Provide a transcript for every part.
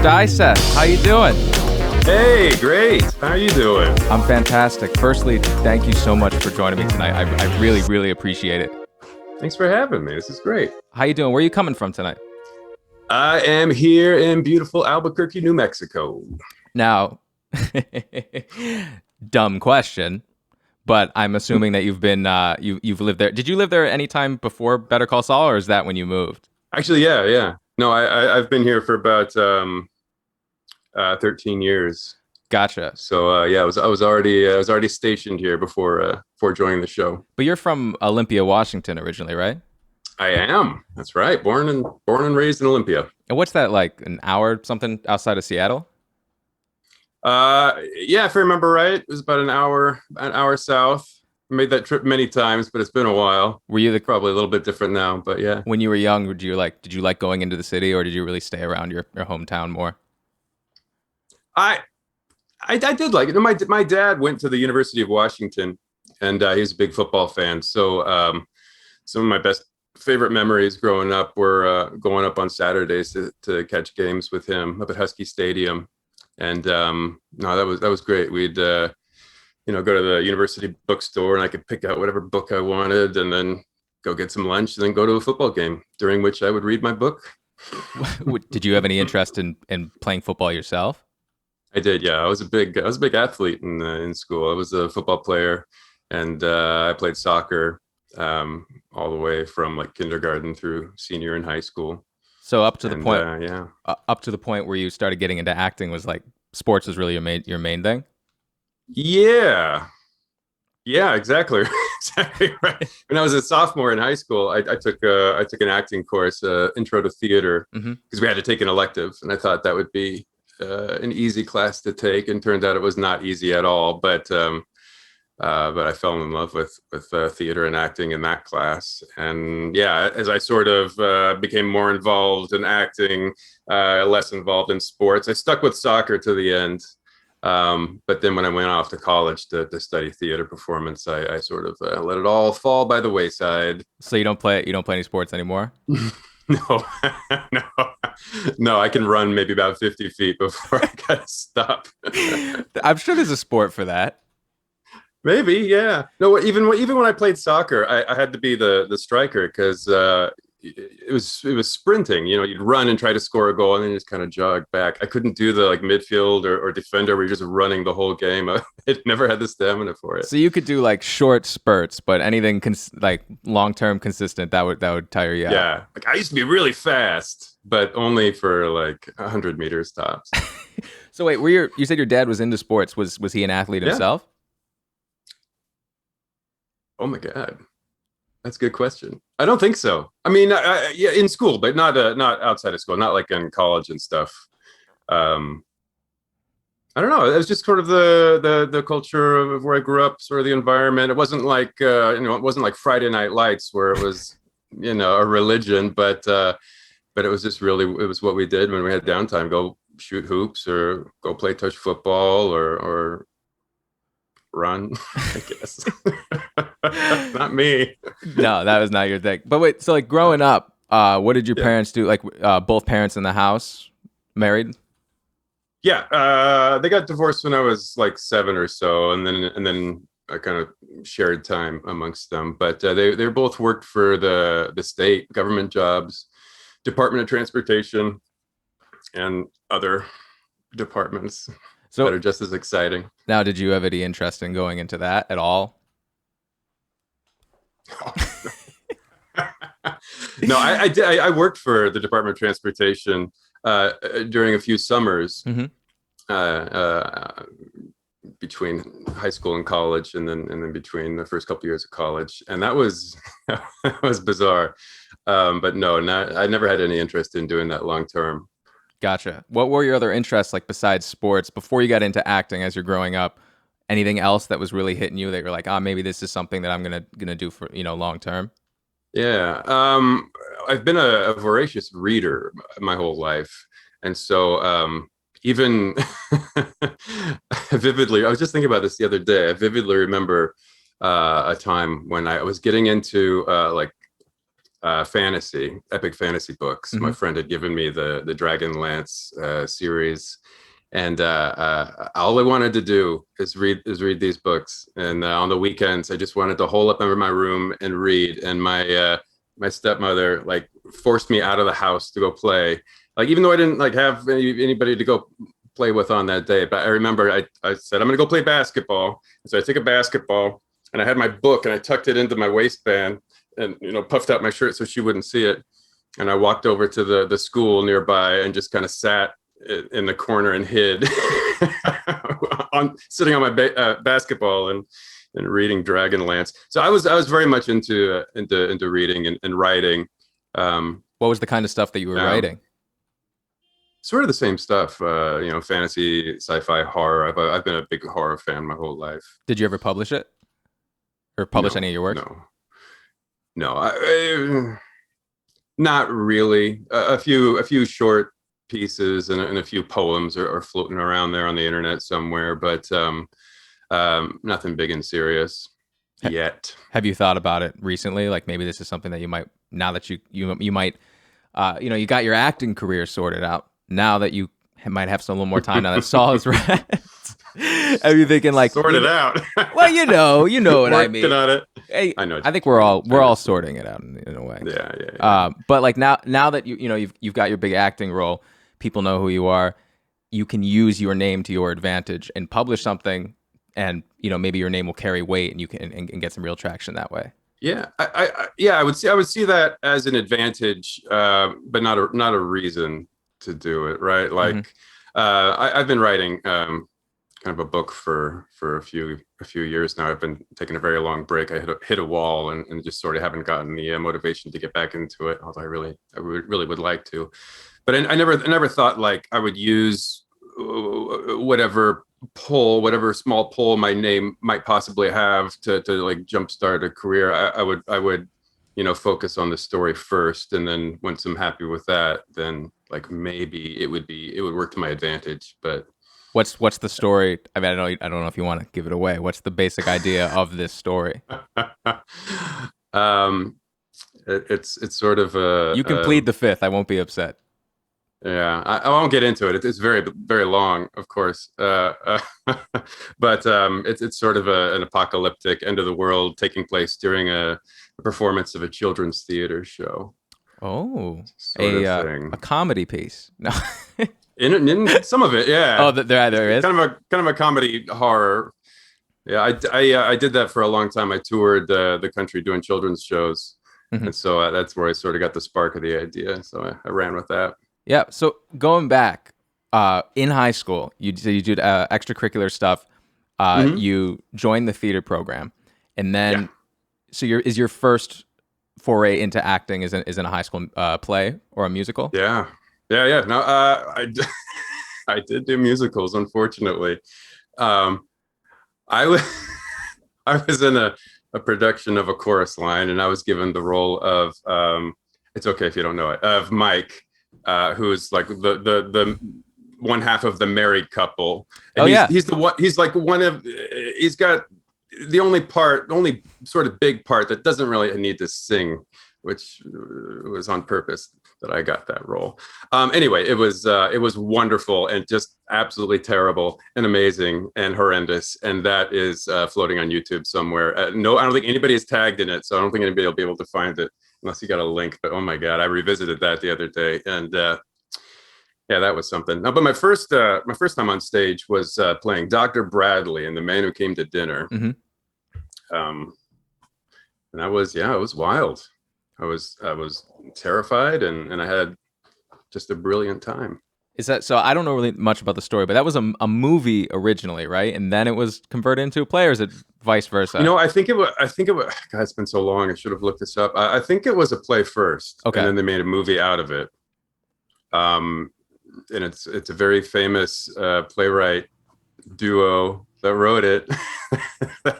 Diseth. How you doing? Hey, great. How are you doing? I'm fantastic. Firstly, thank you so much for joining me tonight. I really, really appreciate it. Thanks for having me. This is great. How you doing? Where are you coming from tonight? I am here in beautiful Albuquerque, New Mexico. Now, dumb question, but I'm assuming that you've been you've lived there. Did you live there any time before Better Call Saul, or is that when you moved? Actually, yeah. No, I've been here for about 13 years. Gotcha. So yeah, I was already stationed here before joining the show. But you're from Olympia, Washington originally, right? I am. That's right. Born and raised in Olympia. And what's that like? An hour something outside of Seattle? Yeah, if I remember right, it was about an hour south. I made that trip many times, but it's been a while. Were you Probably a little bit different now, but yeah. When you were young, did you like going into the city, or did you really stay around your hometown more? I did like it. My dad went to the University of Washington, and he was a big football fan. So some of my best favorite memories growing up were going up on Saturdays to catch games with him up at Husky Stadium. And no, that was great. We'd go to the university bookstore, and I could pick out whatever book I wanted, and then go get some lunch, and then go to a football game, during which I would read my book. Did you have any interest in playing football yourself? I did, yeah. I was a big athlete in school. I was a football player, and I played soccer all the way from like kindergarten through senior in high school. So up to the point, up to the point where you started getting into acting, was like sports was really your main thing. Yeah, exactly, exactly right. When I was a sophomore in high school, I took an acting course, intro to theater, because we had to take an elective, and I thought that would be an easy class to take, and turned out it was not easy at all. But I fell in love with theater and acting in that class. And yeah, as I sort of became more involved in acting, less involved in sports, I stuck with soccer to the end. But then when I went off to college to study theater performance, I sort of let it all fall by the wayside. So you don't play any sports anymore? No, no, I can run maybe about 50 feet before I gotta stop. I'm sure there's a sport for that. Maybe, yeah. No, even when I played soccer, I had to be the striker, because it was sprinting. You'd run and try to score a goal, and then just kind of jog back. I couldn't do the like midfield or defender where you're just running the whole game. I never had the stamina for it. So you could do like short spurts, but anything like long-term consistent, that would tire you out. Yeah, like I used to be really fast, but only for like 100 meters tops. So wait, you said your dad was into sports. Was he an athlete himself? Oh my God, that's a good question. I don't think so. I mean, yeah, in school, but not outside of school, not like in college and stuff. I don't know. It was just sort of the culture of where I grew up, sort of the environment. It wasn't like it wasn't like Friday Night Lights, where it was a religion, but it was just really, it was what we did when we had downtime: go shoot hoops, or go play touch football, or run, I guess. Not me. No, that was not your thing. But wait, so like growing up, what did your parents do? Like both parents in the house, married? Yeah, they got divorced when I was like 7 or so, and then I kind of shared time amongst them. But they both worked for the state government jobs, Department of Transportation, and other departments that are just as exciting. Now, did you have any interest in going into that at all? No, I did. I worked for the Department of Transportation during a few summers between high school and college, and then between the first couple years of college, and that was that was bizarre. But no, I never had any interest in doing that long term. Gotcha. What were your other interests, like besides sports, before you got into acting as you're growing up? Anything else that was really hitting you that you're like, maybe this is something that I'm gonna do for long term? Yeah, I've been a voracious reader my whole life, and so even vividly, I was just thinking about this the other day. I vividly remember a time when I was getting into fantasy, epic fantasy books. My Hmm. friend had given me the Dragonlance series, and all I wanted to do is read these books. And on the weekends, I just wanted to hole up in my room and read. And my stepmother like forced me out of the house to go play. Like even though I didn't like have anybody to go play with on that day, but I remember I said I'm gonna go play basketball. And so I took a basketball and I had my book and I tucked it into my waistband and puffed out my shirt so she wouldn't see it. And I walked over to the school nearby and just kind of sat in the corner and hid on sitting on my basketball and reading Dragonlance. So I was very much into reading and writing. What was the kind of stuff that you were Um, writing? Sort of the same stuff, fantasy, sci-fi, horror. I've been a big horror fan my whole life. Did you ever publish it or publish No, any of your work? no, no. Not really. A few short pieces and a few poems are floating around there on the internet somewhere, but nothing big and serious yet. Have you thought about it recently? Like maybe this is something that you might, now that you might, you got your acting career sorted out. Now that you might have some a little more time now that Saul is right. Are you thinking like, Sort it out. well, you know what I Working mean. on it. Hey, I know. I think we're all sorting it out in a way. Yeah, yeah, yeah. But like now that you've got your big acting role, people know who you are. You can use your name to your advantage and publish something, and maybe your name will carry weight, and you can and get some real traction that way. Yeah, I would see that as an advantage, but not a reason to do it, right? Like, Mhm. I've been writing kind of a book for a few years now. I've been taking a very long break. I hit a wall and just sort of haven't gotten the motivation to get back into it. Although really would like to, but I never thought like I would use whatever small pull my name might possibly have to like jumpstart a career. I would focus on the story first, and then once I'm happy with that, then like maybe it would work to my advantage. But What's the story? I mean, I don't know if you want to give it away. What's the basic idea of this story? um, it's sort of You can plead the fifth. I won't be upset. yeah, I won't get into it. It's very very long, of course. But it's sort of an apocalyptic end of the world taking place during a performance of a children's theater show, Oh, sort of thing. a comedy piece. No. In some of it, Oh, yeah, there is. kind of a comedy horror. Yeah, I did that for a long time. I toured the country doing children's shows, Mhm. and so that's where I sort of got the spark of the idea. So I ran with that. Yeah. So going back, in high school, you did extracurricular stuff. Hmm. You joined the theater program, and Yeah, then so your first foray into acting is in a high school play or a musical. yeah, yeah. No, I did do musicals, unfortunately. Um, I was I was in a production of A Chorus Line, and I was given the role of it's okay if you don't know it, of Mike, who's like the one half of the married couple, Oh and yeah. he's like one of he's got the only sort of big part that doesn't really need to sing, which was on purpose that I got that role. Anyway, it was wonderful and just absolutely terrible and amazing and horrendous, and that is floating on YouTube somewhere. No, I don't think anybody is tagged in it, so I don't think anybody will be able to find it unless you got a link. But oh my god, I revisited that the other day, and yeah, that was something. No, but my first time on stage was playing Dr. Bradley in The Man Who Came to Dinner. Hmm. Um, and it was wild. I was terrified, and I had just a brilliant time. Is that so? I don't know really much about the story, but that was a movie originally, right? And then it was converted into a play, or is it vice versa? I think it was. God, it's been so long. I should have looked this up. I think it was a play first, Okay. and then they made a movie out of it. Um, and it's a very famous playwright duo that wrote it.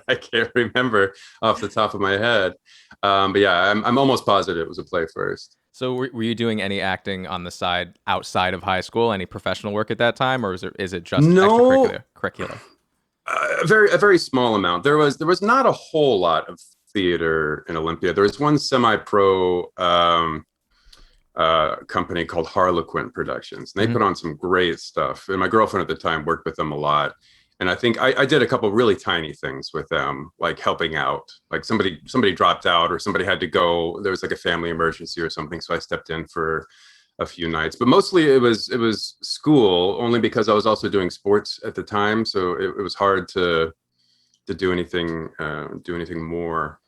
I can't remember off the top of my head. But yeah, I'm almost positive it was a play first. So were you doing any acting on the side outside of high school? Any professional work at that time, or is it just No, extracurricular? Curricular. a very small amount. There was not a whole lot of theater in Olympia. There was one semi-pro company called Harlequin Productions, and they put on some great stuff. And my girlfriend at the time worked with them a lot. And I think I did a couple really tiny things with them, like helping out. Like somebody dropped out, or somebody had to go. There was like a family emergency or something, so I stepped in for a few nights. But mostly it was school, only because I was also doing sports at the time, so it was hard to do anything more.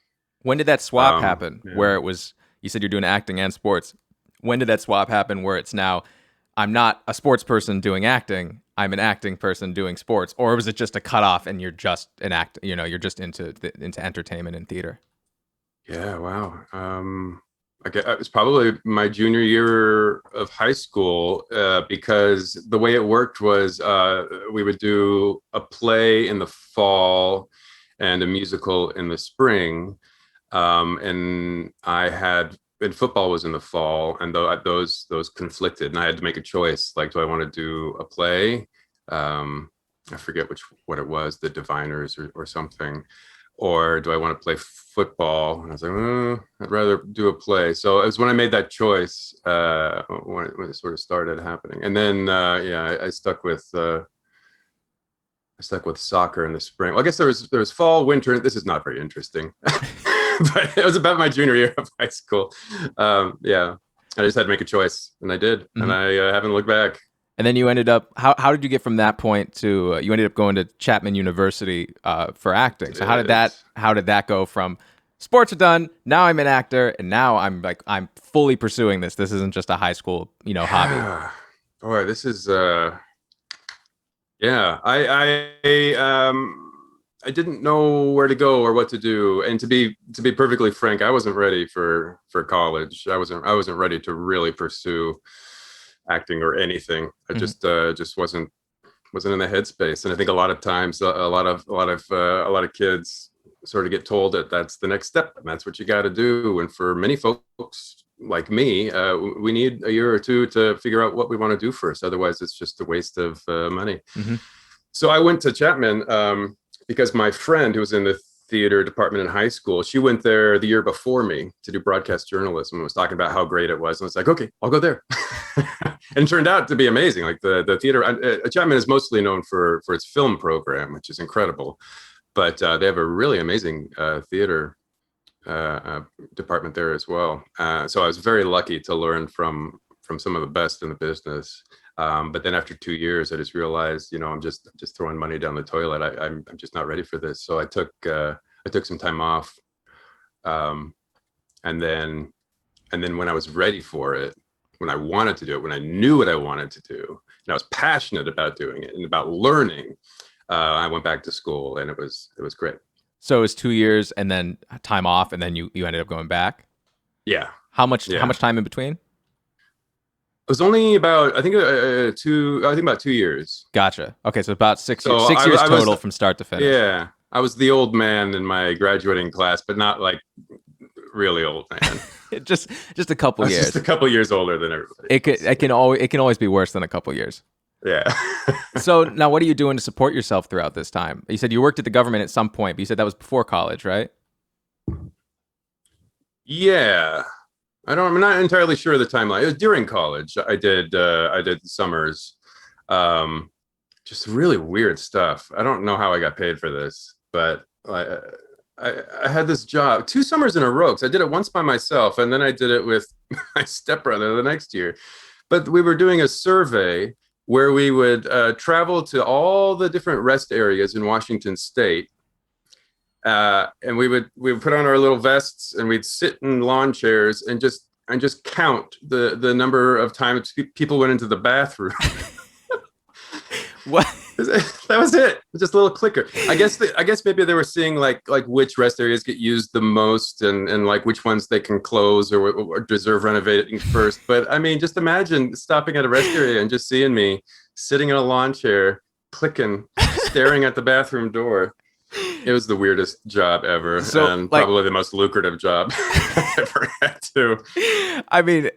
When did that swap happen? Yeah. Where it was, you said you're doing acting and sports. When did that swap happen where it's now, I'm not a sports person doing acting, I'm an acting person doing sports? Or was it just a cutoff and you're just you're just into entertainment and theater? Yeah, wow. I guess it was probably my junior year of high school, because the way it worked was we would do a play in the fall and a musical in the spring. And football was in the fall, and those conflicted, and I had to make a choice. Like, do I want to do a play? I forget what it was, The Diviners or something, or do I want to play football? And I was like, I'd rather do a play. So it was when I made that choice, when it sort of started happening. And then I stuck with soccer in the spring. Well, I guess there was fall, winter. This is not very interesting. But it was about my junior year of high school. I just had to make a choice, and I did, and I haven't looked back. And then you ended up, how did you get from that point to, you ended up going to Chapman University for acting. So how did that go from sports are done, now I'm an actor, and now I'm fully pursuing this. This isn't just a high school, hobby. Boy, this is, I didn't know where to go or what to do. And to be perfectly frank, I wasn't ready for college. I wasn't ready to really pursue acting or anything. I just wasn't in the headspace. And I think a lot of times, a lot of kids sort of get told that that's the next step and that's what you got to do. And for many folks like me, we need a year or two to figure out what we want to do first. Otherwise, it's just a waste of money. So I went to Chapman because my friend who was in the theater department in high school, she went there the year before me to do broadcast journalism and was talking about how great it was. And I was like, okay, I'll go there. And it turned out to be amazing. Like the theater, Chapman is mostly known for its film program, which is incredible. But they have a really amazing theater department there as well. So I was very lucky to learn from some of the best in the business. But then after 2 years, I just realized, I'm just throwing money down the toilet. I'm just not ready for this. So I took some time off. And then when I was ready for it, when I wanted to do it, when I knew what I wanted to do, and I was passionate about doing it and about learning, I went back to school, and it was great. So it was 2 years and then time off, and then you ended up going back? Yeah. How much time in between? It was only about, I think about 2 years. Gotcha. Okay, so about 6 years. 6 years total from start to finish. Yeah, I was the old man in my graduating class, but not like really old man. just a couple years. Just a couple years older than everybody. It can always be worse than a couple years. Yeah. So now, what are you doing to support yourself throughout this time? You said you worked at the government at some point, but you said that was before college, right? Yeah. I'm not entirely sure of the timeline. It was during college. I did summers, just really weird stuff. I don't know how I got paid for this, but I had this job 2 summers in a row. 'Cause I did it once by myself, and then I did it with my stepbrother the next year. But we were doing a survey where we would travel to all the different rest areas in Washington State. And we would put on our little vests, and we'd sit in lawn chairs and just count the number of times people went into the bathroom. What? That was it. Just a little clicker. I guess maybe they were seeing like which rest areas get used the most, and like which ones they can close or deserve renovating first. But I mean, just imagine stopping at a rest area and just seeing me sitting in a lawn chair, clicking, staring at the bathroom door. It was the weirdest job ever, and probably the most lucrative job I ever had to. I mean,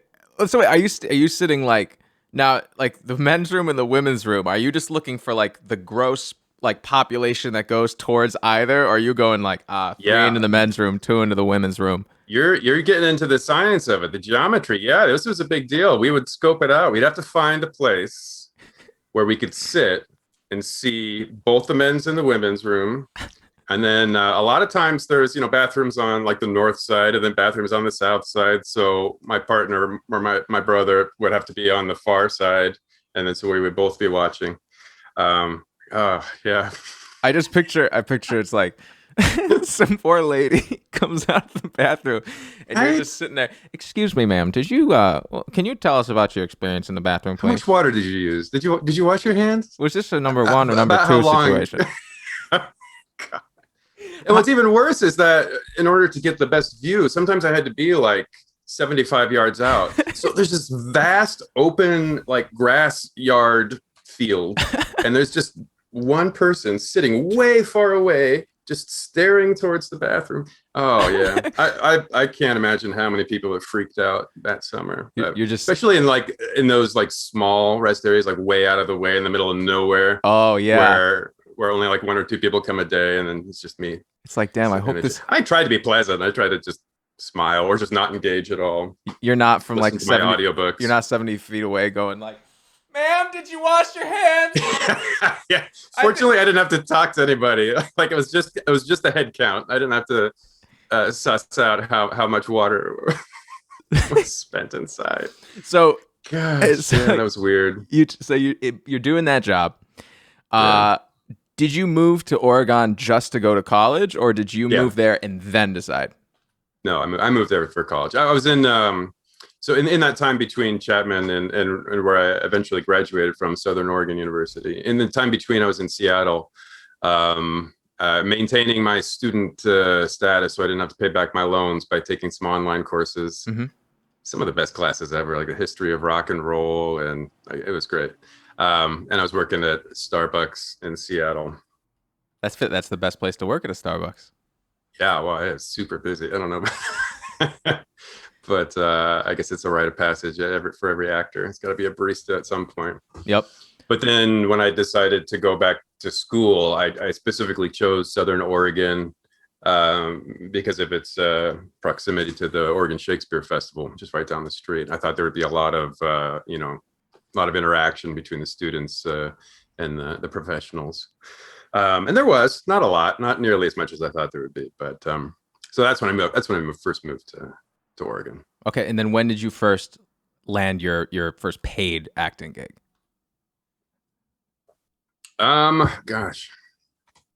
so are you sitting like now, like the men's room and the women's room? Are you just looking for like the gross like population that goes towards either, or are you going like three into the men's room, two into the women's room? You're getting into the science of it, the geometry. Yeah, this was a big deal. We would scope it out. We'd have to find a place where we could sit and see both the men's and the women's room. And then a lot of times there's, bathrooms on like the north side and then bathrooms on the south side. So my partner or my brother would have to be on the far side. And then so we would both be watching. Yeah. I picture it's like some poor lady comes out of the bathroom and you're just sitting there. Excuse me, ma'am. Did you can you tell us about your experience in the bathroom, please? How much water did you use? Did you wash your hands? Was this a number one or number two situation? God. And what's even worse is that in order to get the best view, sometimes I had to be like 75 yards out. So there's this vast open like grass yard field, and there's just one person sitting way far away, just staring towards the bathroom. Oh yeah, I can't imagine how many people have freaked out that summer. You're just especially in those like small rest areas, like way out of the way in the middle of nowhere. Oh yeah, where only like one or two people come a day, and then it's just me. It's like, damn, I hope this. I try to be pleasant. I try to just smile or just not engage at all. You're not from Listen like to 70, my audiobooks. You're not 70 feet away going like, ma'am, did you wash your hands? Yeah. Fortunately, I didn't have to talk to anybody. Like it was just a head count. I didn't have to suss out how much water was spent inside. So, gosh, yeah, that was weird. You're doing that job. Yeah. Did you move to Oregon just to go to college, or did you move there and then decide? No, I moved there for college. I was in so in that time between Chapman and where I eventually graduated from, Southern Oregon University. In the time between, I was in Seattle, maintaining my student status, so I didn't have to pay back my loans by taking some online courses. Mm-hmm. Some of the best classes ever, like the history of rock and roll, and it was great. And I was working at Starbucks in Seattle. That's the best place to work, at a Starbucks. Yeah, well, it's super busy. I don't know. But I guess it's a rite of passage for every actor. It's got to be a barista at some point. Yep. But then when I decided to go back to school, I specifically chose Southern Oregon because of its proximity to the Oregon Shakespeare Festival, just right down the street. I thought there would be a lot of interaction between the students and the professionals. And there was not a lot, not nearly as much as I thought there would be. But so that's when I moved. That's when I first moved to Oregon. Okay, and then when did you first land your first paid acting gig? Gosh.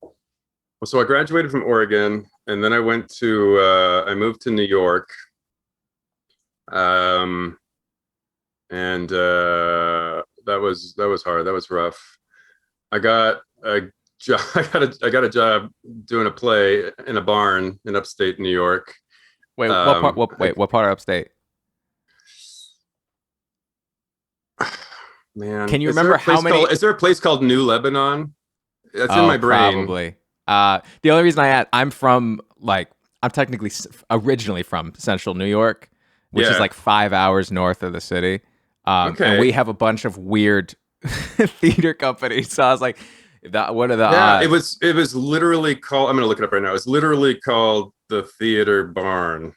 Well, so I graduated from Oregon, and then I moved to New York. And that was hard. That was rough. I got a job. I got a job doing a play in a barn in upstate New York. Wait, what part of upstate? Man, can you remember how many? Is there a place called New Lebanon? That's in my brain. Probably. The only reason I'm technically originally from Central New York, which is like 5 hours north of the city. Okay. And we have a bunch of weird theater companies. So I was like, what are the odds? It was literally called, I'm going to look it up right now. It's literally called the Theater Barn.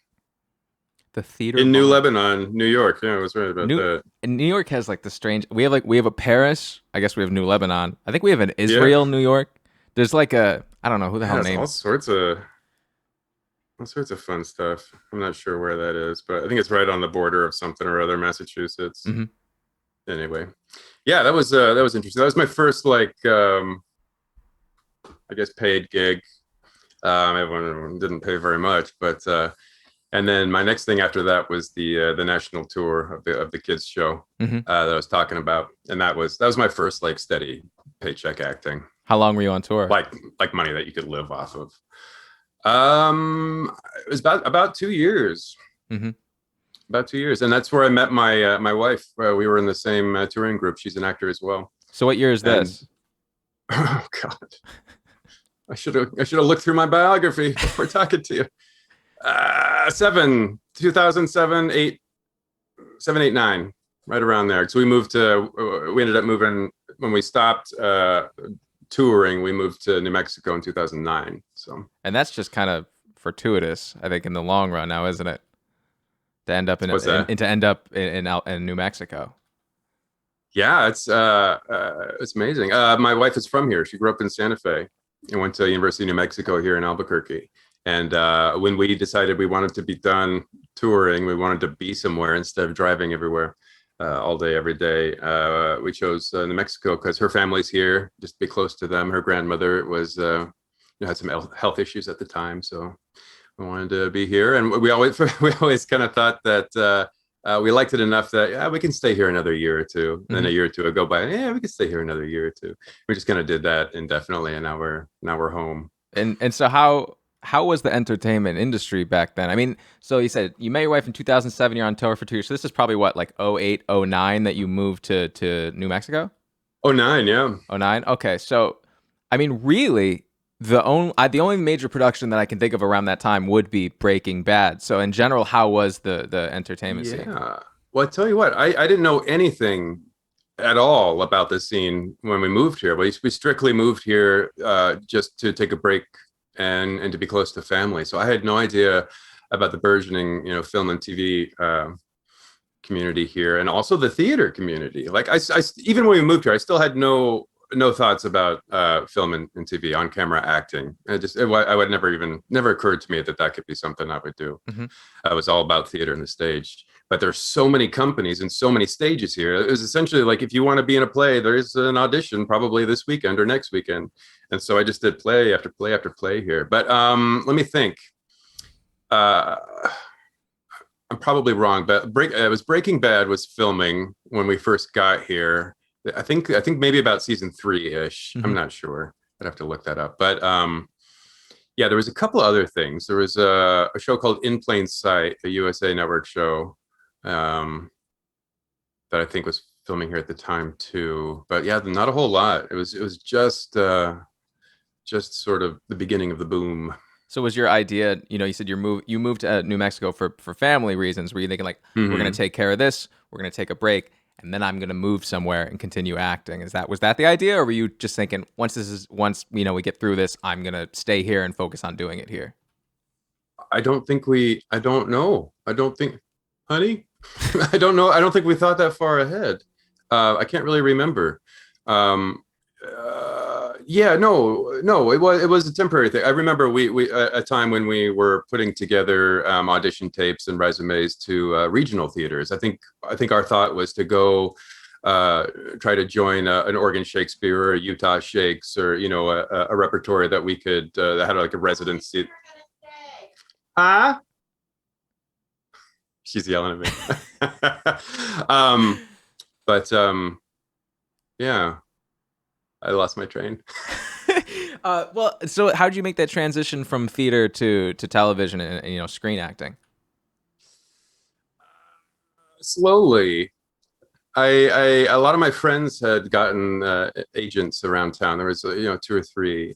The theater in New Lebanon, New York. Yeah, I was right about that. And New York has like the strange. We have a Paris. I guess we have New Lebanon. I think we have an Israel, New York. There's like I don't know who the hell named. All sorts of fun stuff. I'm not sure where that is, but I think it's right on the border of something or other, Massachusetts. Mm-hmm. Anyway, yeah, that was interesting. That was my first I guess paid gig. Everyone didn't pay very much, but. And then my next thing after that was the national tour of the kids show that I was talking about, and that was my first like steady paycheck acting. How long were you on tour? Like money that you could live off of. It was about 2 years. Mm-hmm. About 2 years, and that's where I met my wife. We were in the same touring group. She's an actor as well. So what year is this? Oh God, I should have looked through my biography before talking to you. 2007, 8, 9, right around there. So we ended up moving when we stopped touring, we moved to New Mexico in 2009. So, And that's just kind of fortuitous, I think, in the long run now, isn't it? To end up what's that? in New Mexico. Yeah, it's amazing. My wife is from here. She grew up in Santa Fe and went to University of New Mexico here in Albuquerque. And when we decided we wanted to be done touring, we wanted to be somewhere instead of driving everywhere all day, every day. We chose New Mexico because her family's here, just to be close to them. Her grandmother was had some health issues at the time, so we wanted to be here. And we always kind of thought that. We liked it enough that we can stay here another year or two. And then a year or two would go by. Yeah, we can stay here another year or two. We just kind of did that indefinitely, and now we're home. And so how was the entertainment industry back then? I mean, so you said you met your wife in 2007. You're on tour for 2 years. So this is probably what, like 08, 09 that you moved to New Mexico? Oh, 09, yeah. 09. Okay, so I mean, really, the only major production that I can think of around that time would be Breaking Bad. So in general, how was the entertainment scene? Yeah. Well, I tell you what, I didn't know anything at all about this scene when we moved here. We strictly moved here just to take a break and to be close to family. So I had no idea about the burgeoning, film and TV community here, and also the theater community. Like I even when we moved here, I still had no thoughts about film and TV, on camera acting. I would never occurred to me that could be something I would do. Mm-hmm. It was all about theater and the stage. But there's so many companies and so many stages here. It was essentially like, if you want to be in a play, there's an audition probably this weekend or next weekend. And so I just did play after play after play here. But let me think. I'm probably wrong, but it was Breaking Bad was filming when we first got here. I think maybe about season 3-ish. Mm-hmm. I'm not sure. I'd have to look that up. But yeah, there was a couple of other things. There was a show called In Plain Sight, a USA Network show that I think was filming here at the time too. But yeah, not a whole lot. It was just sort of the beginning of the boom. So was your idea, you said you moved to New Mexico for family reasons. Were you thinking like, Mm-hmm. we're going to take care of this, we're going to take a break, and then I'm going to move somewhere and continue acting? Was that the idea, or were you just thinking once we get through this, I'm going to stay here and focus on doing it here? I don't know. Honey, I don't know. I don't think we thought that far ahead. I can't really remember. Yeah, no, it was a temporary thing. I remember we a time when we were putting together audition tapes and resumes to regional theaters. I think our thought was to go try to join an Oregon Shakespeare or a Utah Shakes, or a repertory that we could that had like a residency. Ah, she's yelling at me. Yeah. I lost my train. Well, so how did you make that transition from theater to television and screen acting? Slowly. A lot of my friends had gotten agents around town. There was 2 or 3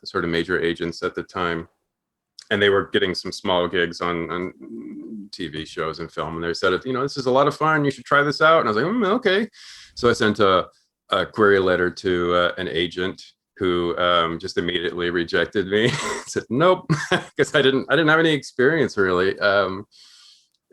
sort of major agents at the time, and they were getting some small gigs on TV shows and film. And they said, this is a lot of fun. You should try this out. And I was like, okay. So I sent a query letter to an agent who just immediately rejected me. Said nope, because I didn't have any experience really, and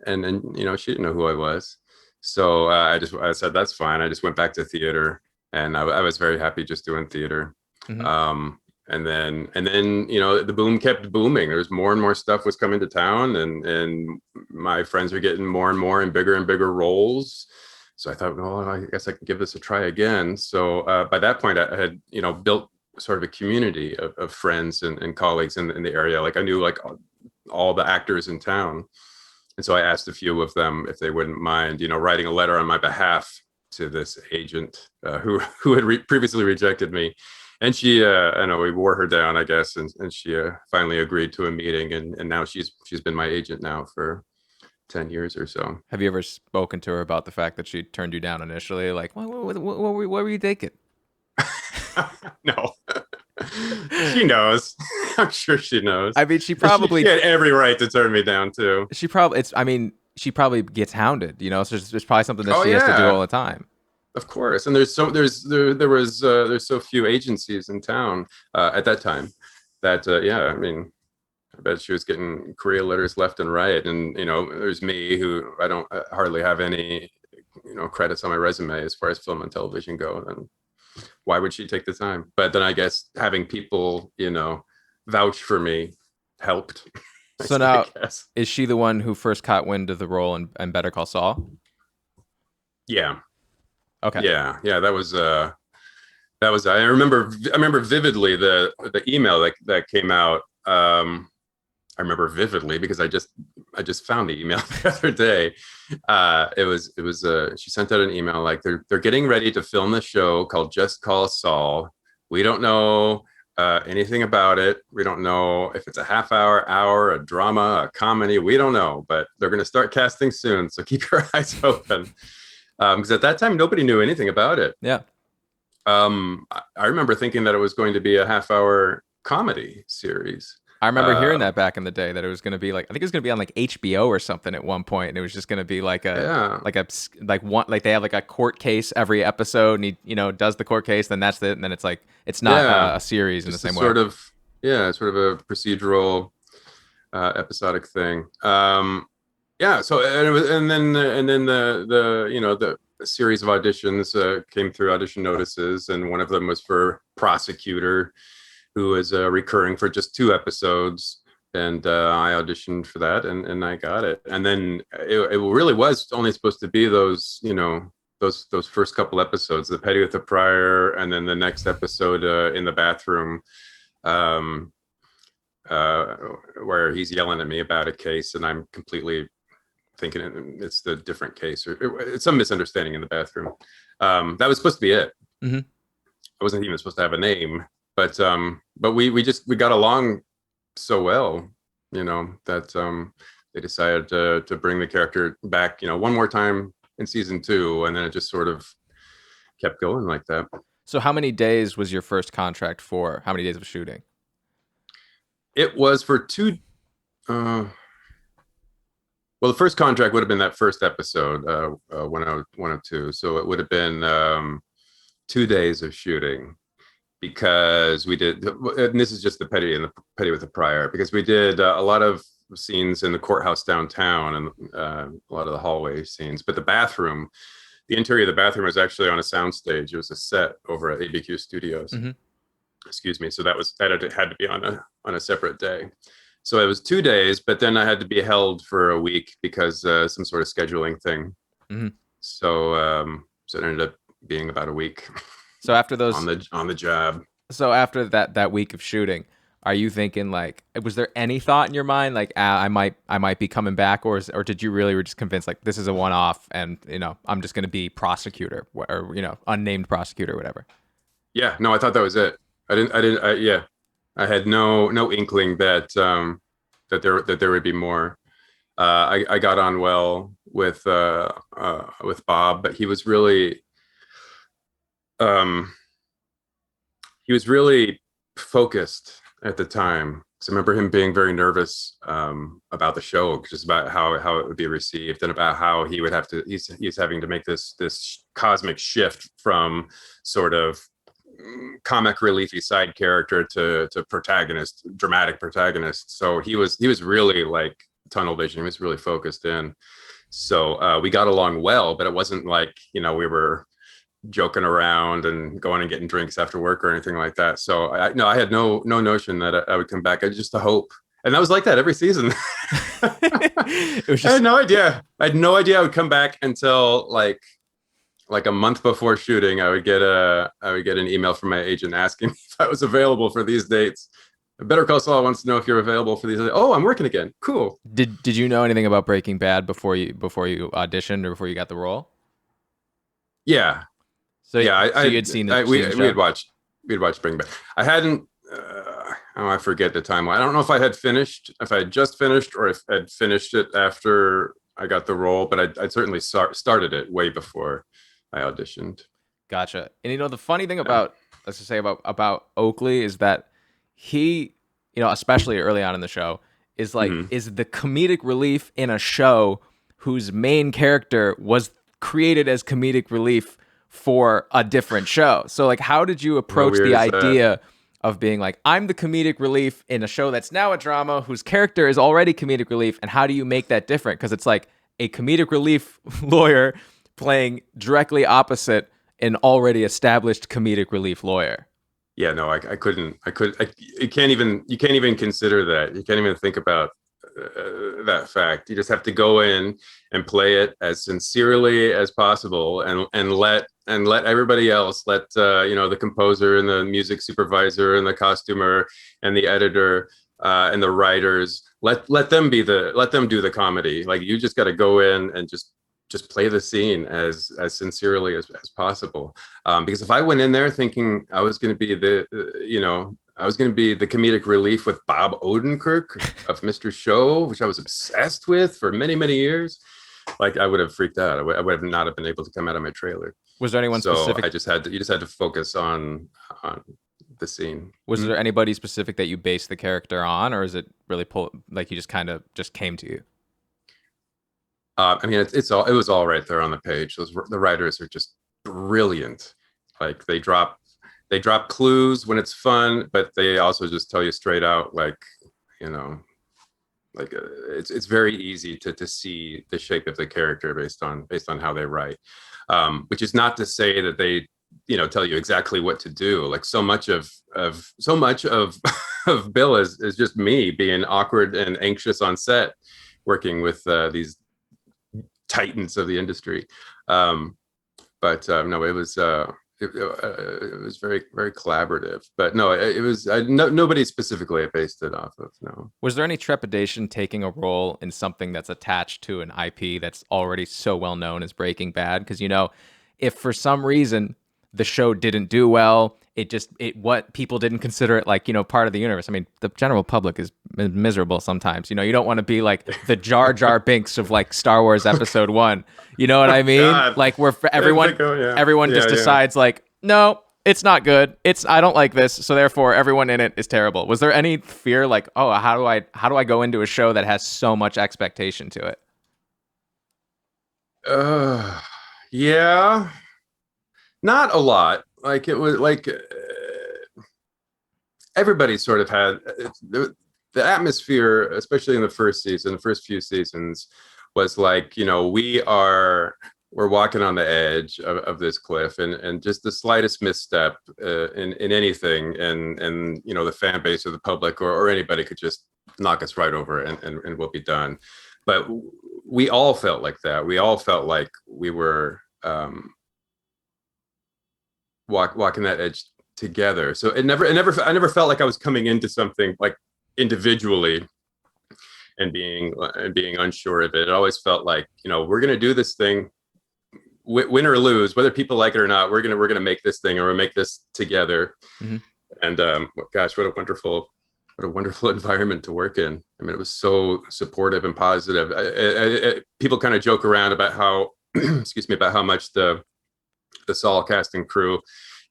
she didn't know who I was. So I said that's fine. I just went back to theater, and I was very happy just doing theater. Mm-hmm. And then the boom kept booming. There's more and more stuff was coming to town, and my friends are getting more and more and bigger roles. So I thought, well, I guess I could give this a try again. So by that point, I had, built sort of a community of friends and colleagues in the area. Like I knew like all the actors in town. And so I asked a few of them if they wouldn't mind, writing a letter on my behalf to this agent who had previously rejected me. And she, I know we wore her down, I guess. And she finally agreed to a meeting. And now she's been my agent now for 10 years or so. Have you ever spoken to her about the fact that she turned you down initially? Like, what were you thinking? No. She knows. I'm sure she knows. I mean, she probably she had every right to turn me down too. She probably gets hounded, so there's probably something that she has to do all the time. Of course, and there's so few agencies in town at that time that yeah, I mean, I bet she was getting career letters left and right, and there's me who I don't hardly have any credits on my resume as far as film and television go. And why would she take the time? But then I guess having people vouch for me helped. So I now, guess. is she the one who first caught wind of the role in Better Call Saul? Yeah, Okay. yeah. That was I remember vividly the email that came out. I remember vividly because I just found the email the other day. It was she sent out an email like they're getting ready to film the show called Just Call Saul. We don't know anything about it. We don't know if it's a half hour, a drama, a comedy. We don't know, but they're going to start casting soon. So keep your eyes open. Because at that time nobody knew anything about it. Yeah. I remember thinking that it was going to be a half-hour comedy series. I remember hearing Uh, that back in the day that it was going to be like, I think it was going to be on like HBO or something at one point, and it was just going to be like yeah, like they have like a court case every episode, and he does the court case, then that's it, and then it's like it's not yeah, a series in the just a same way. sort of sort of a procedural episodic thing. Yeah, so and it was, and then the series of auditions came through audition notices, and one of them was for prosecutor, who was recurring for just 2 episodes. And I auditioned for that, and I got it. And then it really was only supposed to be those, those first couple episodes, the petty with the prior, and then the next episode in the bathroom, um, uh, where he's yelling at me about a case, and I'm completely thinking it's the different case, or it's some misunderstanding in the bathroom. That was supposed to be it. Mm-hmm. I wasn't even supposed to have a name, but we got along so well, that they decided to bring the character back, one more time in season 2, and then it just sort of kept going like that. So how many days was your first contract for? How many days of shooting? It was for 2. Well, the first contract would have been that first episode, 102. So it would have been 2 days of shooting, because we did, and this is just the petty with the prior, because we did a lot of scenes in the courthouse downtown, and a lot of the hallway scenes. But the interior of the bathroom was actually on a soundstage. It was a set over at ABQ Studios. Mm-hmm. Excuse me. So that had to be on a separate day. So it was 2 days, but then I had to be held for a week because some sort of scheduling thing. Mm-hmm. So it ended up being about a week. So after those on the job. So after that week of shooting, are you thinking like, was there any thought in your mind like, I might be coming back, or did you really were just convinced like this is a one-off, and I'm just going to be prosecutor, or unnamed prosecutor or whatever? Yeah, no, I thought that was it. Yeah, I had no inkling that that there would be more. I got on well with Bob, but he was really focused at the time. So I remember him being very nervous about the show, just about how it would be received, and about how he would have to. He's having to make this cosmic shift from sort of comic reliefy side character to dramatic protagonist. So he was really like tunnel vision. He was really focused in. So we got along well, but it wasn't like we were joking around and going and getting drinks after work or anything like that. So I had no notion that I would come back. I just a hope, and that was like that every season. It was just... I had no idea. I would come back until like a month before shooting. I would get an email from my agent asking me if I was available for these dates. Better Call Saul wants to know if you're available for these. Oh, I'm working again. Cool. Did you know anything about Breaking Bad before you auditioned or before you got the role? Yeah. So yeah, you had seen it. We had watched Breaking Bad. I hadn't. I forget the timeline. I don't know if I had just finished, or if I'd finished it after I got the role. But I certainly started it way before I auditioned. Gotcha. And the funny thing about, let's just say about Oakley, is that he, especially early on in the show, is like is the comedic relief in a show whose main character was created as comedic relief for a different show. So like, how did you How approach weird the is that? idea of being like, I'm the comedic relief in a show that's now a drama whose character is already comedic relief, and how do you make that different? Because it's like a comedic relief lawyer playing directly opposite an already established comedic relief lawyer. Yeah, no, I couldn't. You can't even consider that. You can't even think about that fact. You just have to go in and play it as sincerely as possible, and let everybody else, let the composer and the music supervisor and the costumer and the editor and the writers, let them let them do the comedy. Like, you just got to go in and just play the scene as sincerely as possible. Because if I went in there thinking I was going to be I was going to be the comedic relief with Bob Odenkirk of Mr. Show, which I was obsessed with for many, many years, like, I would have freaked out. I would have not have been able to come out of my trailer. Was there anyone So specific? you just had to focus on the scene. Was there anybody specific that you based the character on, or is it really like you just kind of just came to you? I mean, it was all right there on the page. The writers are just brilliant. Like, they drop clues when it's fun, but they also just tell you straight out, like, you know, like it's very easy to see the shape of the character based on how they write. Which is not to say that they tell you exactly what to do. Like, so much of of Bill is just me being awkward and anxious on set, working with these titans of the industry. But no, it was very, very collaborative. But no, it was nobody specifically I based it off of. No. Was there any trepidation taking a role in something that's attached to an IP that's already so well known as Breaking Bad? Because if for some reason the show didn't do well, what people didn't consider it like part of the universe. I mean, the general public is miserable sometimes. You don't want to be like the Jar Jar Binks of like Star Wars Episode 1. You know what I mean? God. Like, where everyone Yeah, just decides like, no, it's not good. I don't like this, so therefore everyone in it is terrible. Was there any fear like, oh, how do I go into a show that has so much expectation to it? Yeah, not a lot. Like, it was like everybody sort of had the atmosphere, especially in the first few seasons, was like, we're walking on the edge of this cliff, and just the slightest misstep in anything, and the fan base or the public or anybody could just knock us right over, and we'll be done. But we all felt like that. We all felt like we were walking that edge together. So I never felt like I was coming into something like individually and being unsure of it. It always felt like, we're going to do this thing, win or lose, whether people like it or not. We're gonna make this thing, or we'll make this together. Mm-hmm. And gosh, what a wonderful environment to work in. I mean, it was so supportive and positive. People kind of joke around about how excuse me, about how much the Saul cast and crew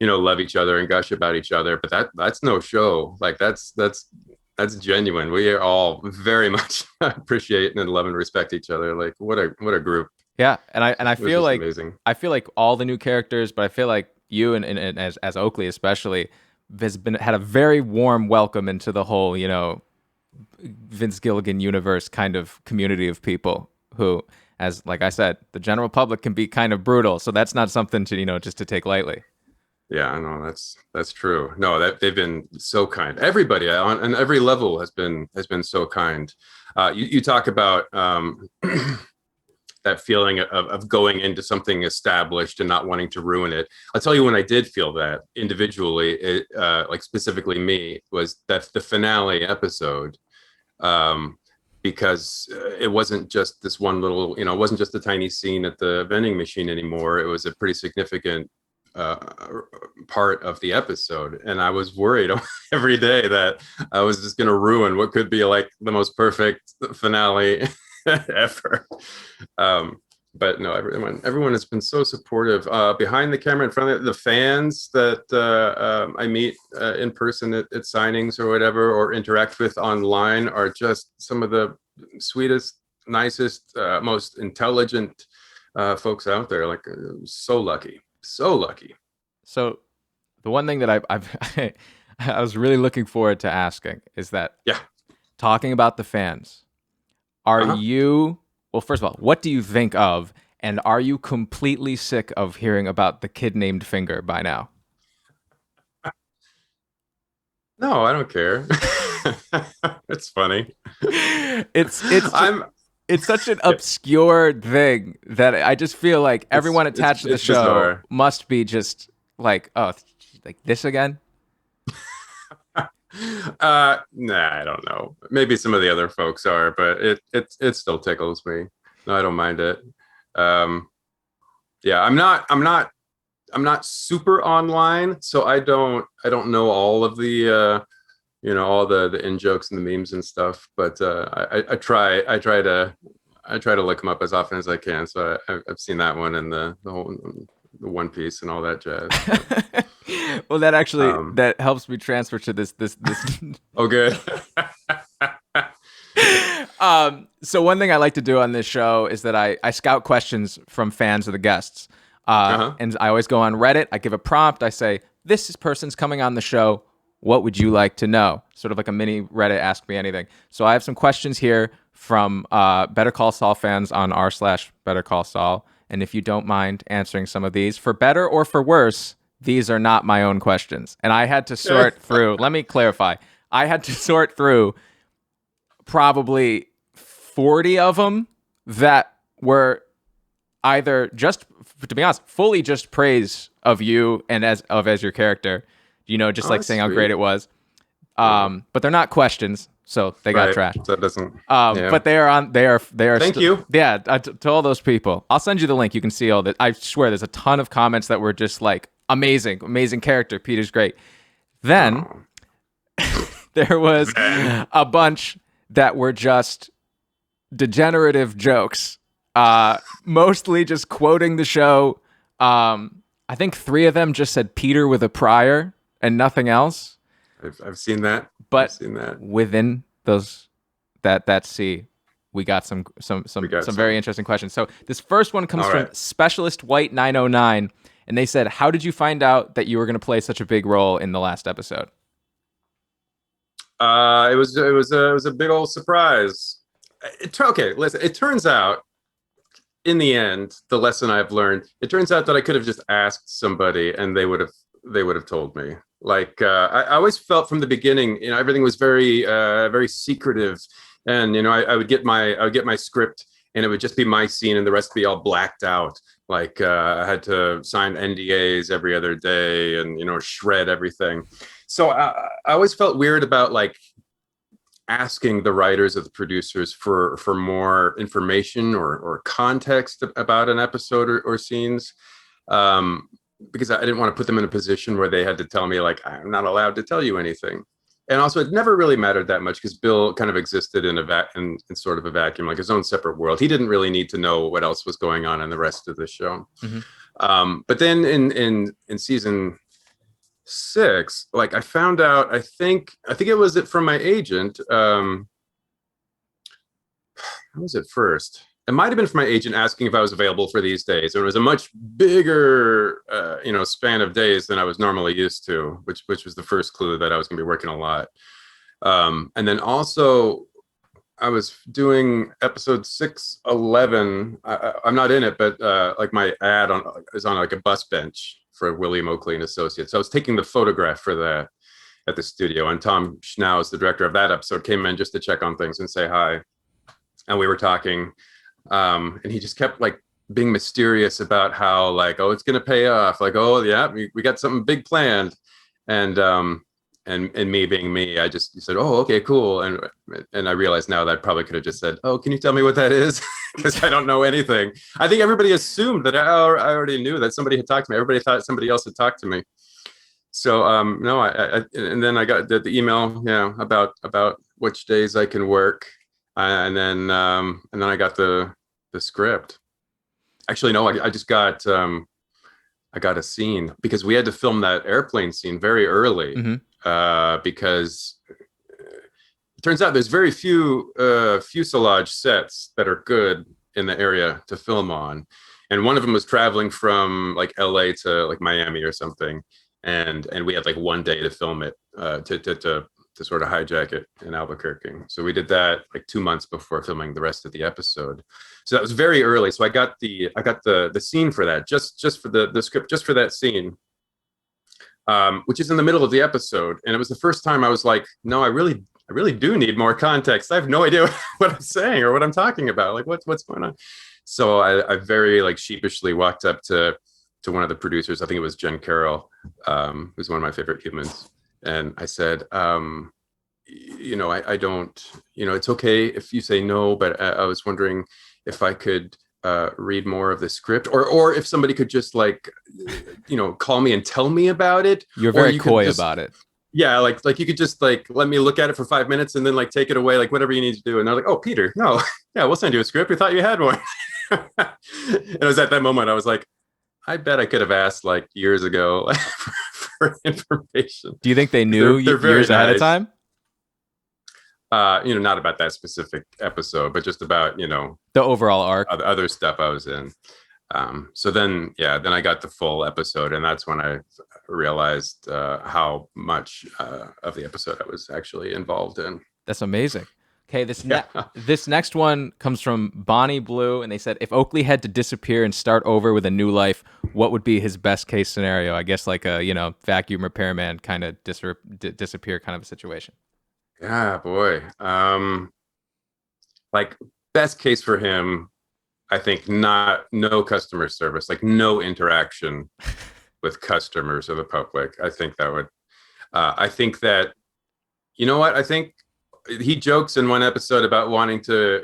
love each other and gush about each other, but that's no show. Like, that's genuine. We all very much appreciate and love and respect each other. Like, what a group. Yeah, and I feel like amazing. I feel like all the new characters, but I feel like you and as Oakley especially had a very warm welcome into the whole Vince Gilligan universe kind of community of people who, as like I said, the general public can be kind of brutal, so that's not something to just to take lightly. Yeah, I know, that's true. No, that they've been so kind. Everybody on every level has been so kind. You talk about that feeling of going into something established and not wanting to ruin it. I'll tell you when I did feel that individually, it like specifically me, was that the finale episode. Because it wasn't just this one little, it wasn't just a tiny scene at the vending machine anymore. It was a pretty significant part of the episode, and I was worried every day that I was just going to ruin what could be like the most perfect finale ever. But no, everyone has been so supportive behind the camera, in front of the fans that I meet in person at signings or whatever, or interact with online, are just some of the sweetest, nicest, most intelligent folks out there. Like, so lucky. So lucky. So the one thing that I was really looking forward to asking is that Yeah. talking about the fans, are Uh-huh. you, well, first of all, what do you think of, and are you completely sick of hearing about the kid named Finger by now? No, I don't care. It's funny. It's just, I'm it's such an yeah, obscure thing that I just feel like it's everyone it's attached to the it's show bizarre. must be just like, oh, like this again? Nah, I don't know. Maybe some of the other folks are, but it still tickles me. No, I don't mind it. Um, yeah, I'm not super online, so I don't know all of the all the in jokes and the memes and stuff. But I try to look them up as often as I can. So I've seen that one and the whole the One Piece and all that jazz. But Well, that actually um, that helps me transfer to this. oh, good. So one thing I like to do on this show is that I scout questions from fans of the guests. Uh-huh. And I always go on Reddit. I give a prompt. I say, this person's coming on the show. What would you like to know? Sort of like a mini Reddit Ask Me Anything. So I have some questions here from Better Call Saul fans on r/Better Call Saul. And if you don't mind answering some of these, for better or for worse, these are not my own questions. And I had to sort through, let me clarify. I had to sort through probably 40 of them that were either just, to be honest, fully just praise of you and as your character, just Oh, like that's saying how great sweet. it was. Oh, But they're not questions, so they got right. trashed. So that doesn't. Yeah. But they are Thank still, you. yeah, to all those people. I'll send you the link. You can see all that. I swear there's a ton of comments that were just like amazing, amazing character. Peter's great. Then Oh. there was Then. a bunch that were just degenerative jokes, mostly just quoting the show. I think 3 of them just said Peter with a prior and nothing else. I've seen that. I've But seen that. within those that C, we got some We got very some. interesting questions. So this first one comes All from right. Specialist White 909, and they said, "How did you find out that you were going to play such a big role in the last episode?" It was a big old surprise. Okay, listen. It turns out, in the end, the lesson I've learned. It turns out that I could have just asked somebody, and they would have told me. Like I always felt from the beginning, everything was very secretive, and I would get my script, and it would just be my scene, and the rest would be all blacked out. Like I had to sign NDAs every other day, and shred everything. So I always felt weird about like asking the writers or the producers for more information or context about an episode or scenes, um, because I didn't want to put them in a position where they had to tell me like I'm not allowed to tell you anything. And also, it never really mattered that much because Bill kind of existed in sort of a vacuum, like his own separate world. He didn't really need to know what else was going on in the rest of the show. Mm-hmm. But then in season 6, like I found out, I think it was it from my agent. How was it first? It might have been from my agent asking if I was available for these days. It was a much bigger, span of days than I was normally used to, which was the first clue that I was going to be working a lot. And then also, I was doing episode 611. I'm not in it, but like my ad is on like a bus bench for William Oakley and Associates. So I was taking the photograph for that at the studio, and Tom Schnauz, the director of that episode, came in just to check on things and say hi. And we were talking, and he just kept like being mysterious about how like, oh, it's gonna pay off, like, oh yeah, we got something big planned. And and and me being me, I just said, oh, okay, cool. And I realized now that I probably could have just said, oh, can you tell me what that is? Because I don't know anything. I think everybody assumed that I already knew that somebody had talked to me. Everybody thought somebody else had talked to me. So no, and then I got the email, yeah, about which days I can work, and then I got the script. Actually, no, I just got I got a scene because we had to film that airplane scene very early, Mm-hmm. because it turns out there's very few fuselage sets that are good in the area to film on. and one of them was traveling from like LA to like Miami or something, and we had like one day to film it, to sort of hijack it in Albuquerque. So we did that like 2 months before filming the rest of the episode. So that was very early. So I got the scene for that, just for the script, just for that scene, which is in the middle of the episode. And it was the first time I was like, no, I really do need more context. I have no idea what I'm saying or what I'm talking about. Like what's going on? So I very like sheepishly walked up to one of the producers. I think it was Jen Carroll, who's one of my favorite humans. And I said, I don't, it's okay if you say no, but I was wondering if I could read more of the script, or if somebody could just like, call me and tell me about it. You're very coy about it. Yeah, like you could just like let me look at it for 5 minutes and then like take it away, like whatever you need to do. And they're like, oh, Peter, no, yeah, we'll send you a script. We thought you had one. And it was at that moment I was like, I bet I could have asked like years ago for information. Do you think they knew they're years ahead of time? Not about that specific episode, but just about, the overall arc, other stuff I was in. So then I got the full episode, and that's when I realized how much of the episode I was actually involved in. That's amazing. Okay, this next one comes from Bonnie Blue, and they said, if Oakley had to disappear and start over with a new life, what would be his best case scenario? I guess like a vacuum repairman kind of disappear kind of a situation. Yeah, boy. Like best case for him, I think no customer service, like no interaction with customers or the public. I think that would, I think that, you know what? I think he jokes in one episode about wanting to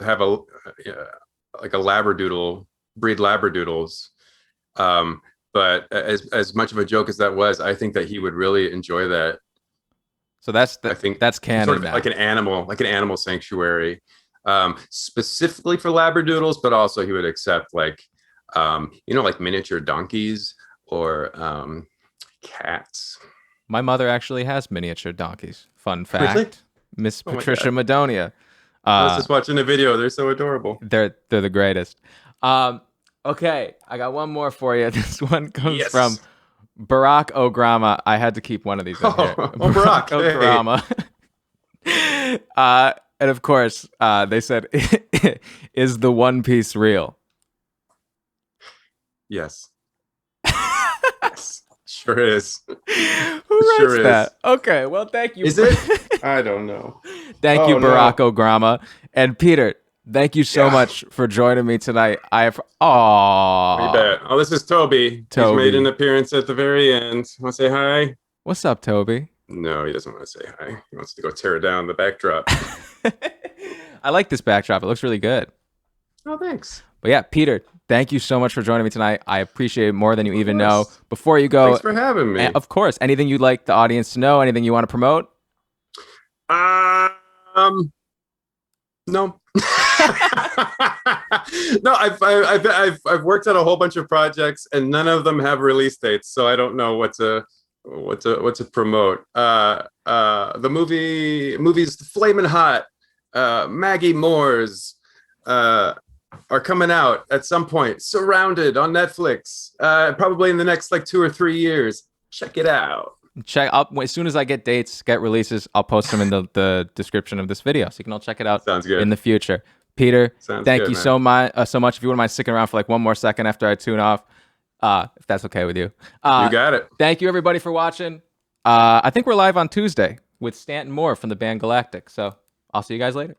have like a labradoodle, breed labradoodles. But as much of a joke as that was, I think that he would really enjoy that. So I think that's canon, sort of like an animal sanctuary, specifically for labradoodles, but also he would accept like, like miniature donkeys or cats. My mother actually has miniature donkeys. Fun fact. Really? Miss Patricia Madonia. I was just watching the video. They're so adorable. They're the greatest. Okay, I got one more for you. This one comes from Barack Ograma. I had to keep one of these in here. Barack Ograma. And of course, they said, is the One Piece real? Yes. Yes. Sure is. Who writes that? Okay, well, thank you. Is it? I don't know. Thank you, Barack Ograma. And Peter, thank you so much for joining me tonight. You bet. Oh, this is Toby. He's made an appearance at the very end. Want to say hi? What's up, Toby? No, he doesn't want to say hi. He wants to go tear down the backdrop. I like this backdrop. It looks really good. Oh, thanks. But yeah, Peter, thank you so much for joining me tonight. I appreciate it more than you even know. Before you go, thanks for having me. Of course, anything you'd like the audience to know? Anything you want to promote? No. No, I've worked on a whole bunch of projects and none of them have release dates, so I don't know what to promote. The movies Flamin' Hot, Maggie Moore's are coming out at some point. Surrounded on Netflix, probably in the next like 2 or 3 years. Check it out. Check up as soon as I get dates, get releases. I'll post them in the description of this video, so you can all check it out. Sounds good. In the future. Peter, thank you so much. If you wouldn't mind sticking around for like one more second after I tune off, if that's okay with you. You got it. Thank you everybody for watching. I think we're live on Tuesday with Stanton Moore from the band Galactic. So I'll see you guys later.